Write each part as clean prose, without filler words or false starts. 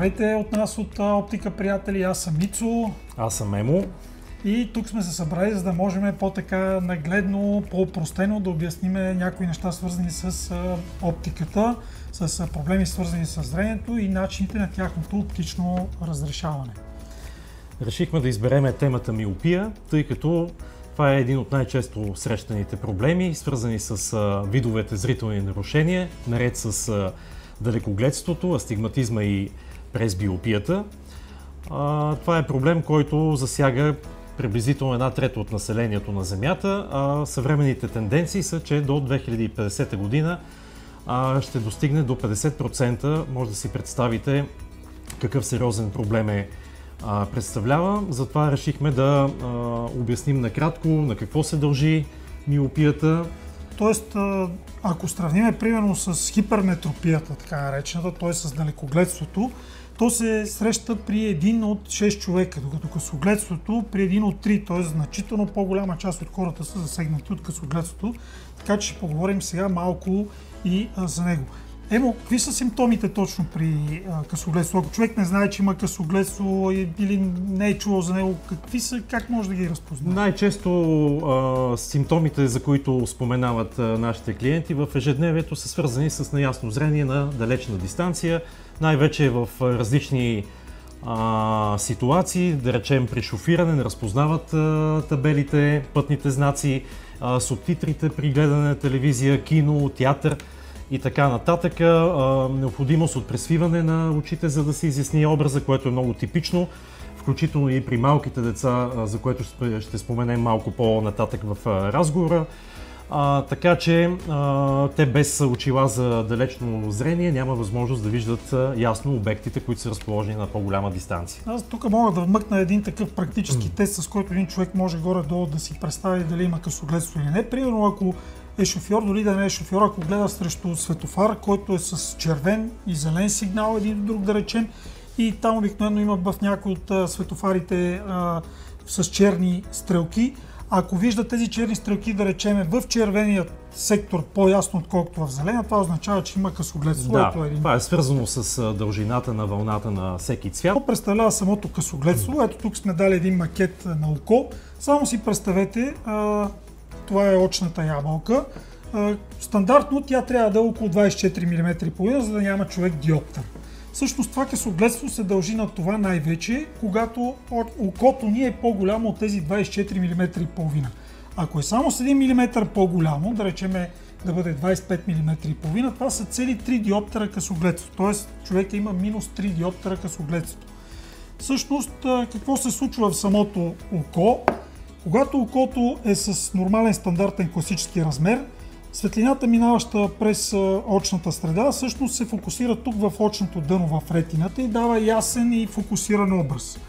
Здравейте от нас от Оптика приятели, аз съм Мицо. Аз съм Емо. И тук сме се събрали, за да можем по-така нагледно, по-простено да обясним някои неща, свързани с оптиката, с проблеми свързани с зрението и начините на тяхното оптично разрешаване. Решихме да избереме темата миопия, тъй като това е един от най-често срещаните проблеми, свързани с видовете зрителни нарушения, наред с далекогледството, астигматизма и пресбиопията. Това е проблем, който засяга приблизително 1/3 от населението на Земята, а съвременните тенденции са, че до 2050 година ще достигне до 50%. Може да си представите какъв сериозен проблем представлява. Затова решихме да обясним накратко на какво се дължи миопията. Тоест, ако сравним примерно с хиперметропията, така наречената, т.е. с далекогледството, то се среща при един от 6 човека, докато късогледството при един от 3, т.е. значително по-голяма част от хората са засегнати от късогледството, така че ще поговорим сега малко и за него. Емо, какви са симптомите точно при късогледство? Ако човек не знае, че има късогледство или не е чувал за него, какви са, как може да ги разпознае? Най-често симптомите, за които споменават нашите клиенти в ежедневието, са свързани с неясно зрение на далечна дистанция, най-вече в различни ситуации, да речем при шофиране, не разпознават табелите, пътните знаци, субтитрите при гледане на телевизия, кино, театър и така нататък. Необходимост от пресвиване на очите, за да се изясни образа, което е много типично, включително и при малките деца, за което ще споменем малко по-нататък в разговора. Така че те без очила за далечно зрение няма възможност да виждат ясно обектите, които са разположени на по-голяма дистанция. Аз тук мога да вмъкна един такъв практически тест, с който един човек може горе-долу да си представи дали има късогледство или не. Примерно, ако е шофьор, дори да не е шофьор, ако гледа срещу светофар, който е с червен и зелен сигнал, един до друг да речем, и там обикновено има в някои от светофарите с черни стрелки. Ако вижда тези черни стрелки, да речем, в червения сектор по-ясно, отколкото в зеления, това означава, че има късогледство. Да, това е свързано с дължината на вълната на всеки цвят. Това представлява самото късогледство. Ето тук сме дали един макет на око. Само си представете, това е очната ябълка. Стандартно тя трябва да е около 24 мм, за да няма човек диоптър. Всъщност това късогледство се дължи на това най-вече, когато окото ни е по-голямо от тези 24 мм. Ако е само с 1 мм по-голямо, да речем да бъде 25 мм, това са цели 3 диоптъра късогледство. Т.е. човек има минус 3 диоптъра късогледство. Всъщност какво се случва в самото око? Когато окото е с нормален стандартен класически размер, светлината, минаваща през очната среда, всъщност се фокусира тук в очното дъно, в ретината и дава ясен и фокусиран образ.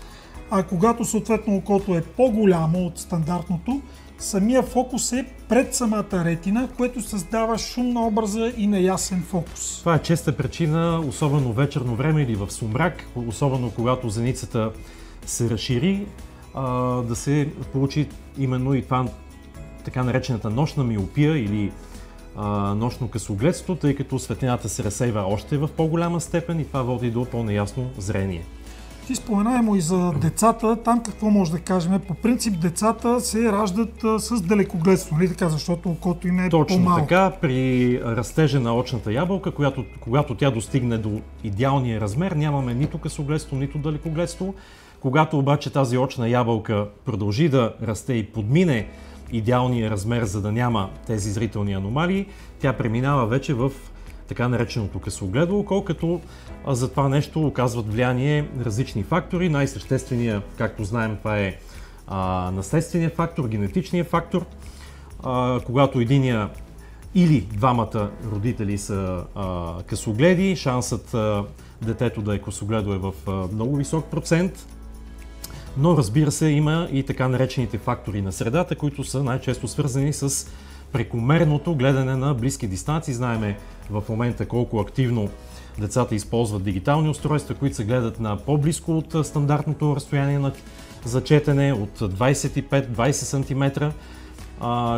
А когато съответно окото е по-голямо от стандартното, самия фокус е пред самата ретина, което създава шум на образа и неясен фокус. Това е честа причина, особено вечерно време или в сумрак, особено когато зеницата се разшири, да се получи именно и това така наречената нощна миопия или нощно късогледство, тъй като светлината се разсейва още в по-голяма степен и това води до по-неясно зрение. Ти споменаемо и за децата, там какво може да кажем? По принцип децата се раждат с далекогледство, нали така, защото окото им е по-малко. Точно така, при растежа на очната ябълка, когато тя достигне до идеалния размер, нямаме нито късогледство, нито далекогледство. Когато обаче тази очна ябълка продължи да расте и подмине идеалния размер, за да няма тези зрителни аномалии, тя преминава вече в така нареченото късогледо око, като за това нещо оказват влияние различни фактори. Най-същественият, както знаем, това е наследственият фактор, генетичният фактор. Когато единия или двамата родители са късогледи, шансът детето да е късогледо е в много висок процент. Но разбира се, има и така наречените фактори на средата, които са най-често свързани с прекомерното гледане на близки дистанции. Знаеме в момента колко активно децата използват дигитални устройства, които се гледат на по-близко от стандартното разстояние за четене от 25-20 см,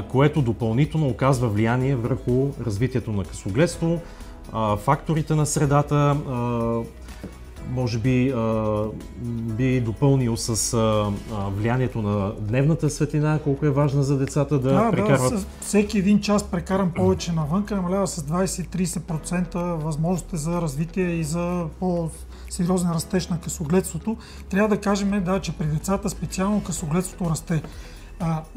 което допълнително оказва влияние върху развитието на късогледство, факторите на средата, може би би допълнил с влиянието на дневната светлина, колко е важна за децата да прекарват. Да, всеки един час прекаран повече навънка намалява с 20-30% възможностите за развитие и за по-сериозен растеж на късогледството. Трябва да кажем, че при децата специално късогледството расте.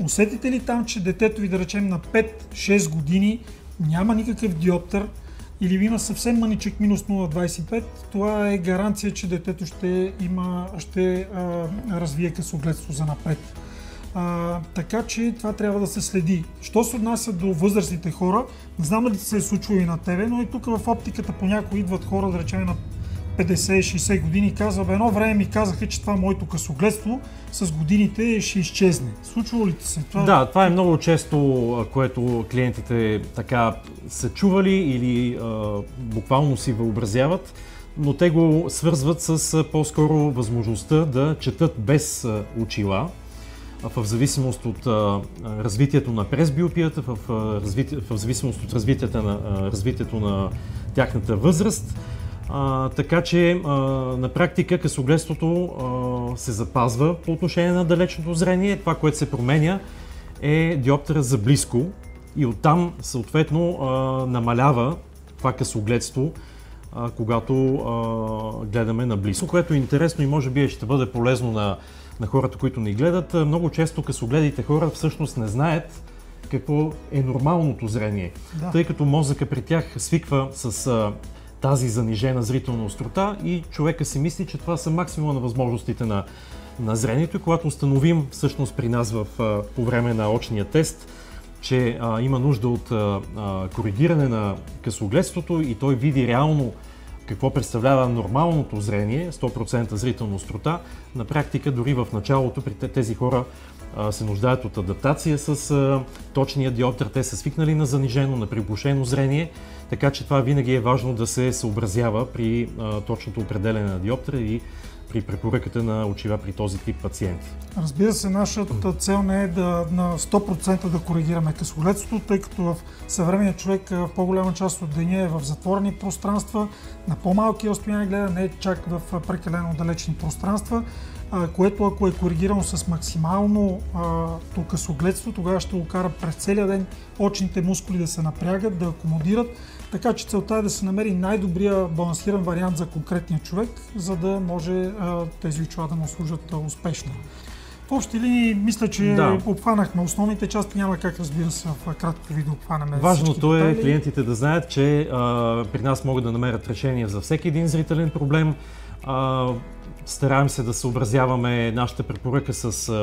Усетите ли там, че детето ви, да речем, на 5-6 години няма никакъв диоптър или има съвсем мъничък минус 0,25, това е гаранция, че детето ще развие късогледство за напред. Така че това трябва да се следи. Що се отнася до възрастните хора, не знам дали се е случило и на тебе, но и тук в оптиката понякога идват хора, да речем на 50-60 години и казва, едно време ми казаха, че това моето късогледство с годините ще изчезне. Случвало ли ти се това? Да, това е много често, което клиентите така са чували или буквално си въобразяват, но те го свързват с по-скоро възможността да четат без очила, в зависимост от развитието на пресбиопията, в зависимост от развитието на тяхната възраст. Така че на практика късогледството се запазва по отношение на далечното зрение. Това, което се променя, е диоптъра за близко и оттам съответно намалява това късогледство, когато гледаме наблизо. Което е интересно и може би ще бъде полезно на хората, които ни гледат. Много често късогледите хора всъщност не знаят какво е нормалното зрение, тъй като мозъка при тях свиква с тази занижена зрителна острота и човека си мисли, че това са максимума на възможностите на зрението. И когато установим всъщност при нас по време на очния тест, че има нужда от коригиране на късогледството и той види реално какво представлява нормалното зрение, 100% зрителна острота, на практика дори в началото при тези хора се нуждаят от адаптация с точния диоптър. Те са свикнали на занижено, на приглушено зрение, така че това винаги е важно да се съобразява при точното определене на диоптъра и при препоръката на очила при този тип пациенти. Разбира се, нашата цел не е на 100% да коригираме късогледството, тъй като в съвременния човек в по-голяма част от деня е в затворени пространства, на по-малки разстояния гледа, не е чак в прекалено далечни пространства, което ако е коригирано с максимално късогледство, тогава ще го кара през целия ден очните мускули да се напрягат, да акомодират, така че целта е да се намери най-добрия балансиран вариант за конкретния човек, за да може тези очила да му служат успешно. В общи линии мисля, че обхванахме основните части, няма как, разбира се, в кратко видео обхванаме. Важното е клиентите да знаят, че при нас могат да намерят решение за всеки един зрителен проблем. Стараем се да съобразяваме нашата препоръка с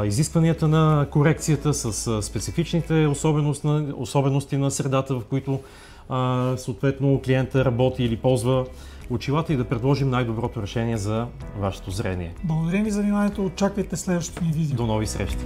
изискванията на корекцията, с специфичните особености на средата, в които съответно клиента работи или ползва очилата и да предложим най-доброто решение за вашето зрение. Благодарим ви за вниманието, очаквайте следващото ни видео. До нови срещи!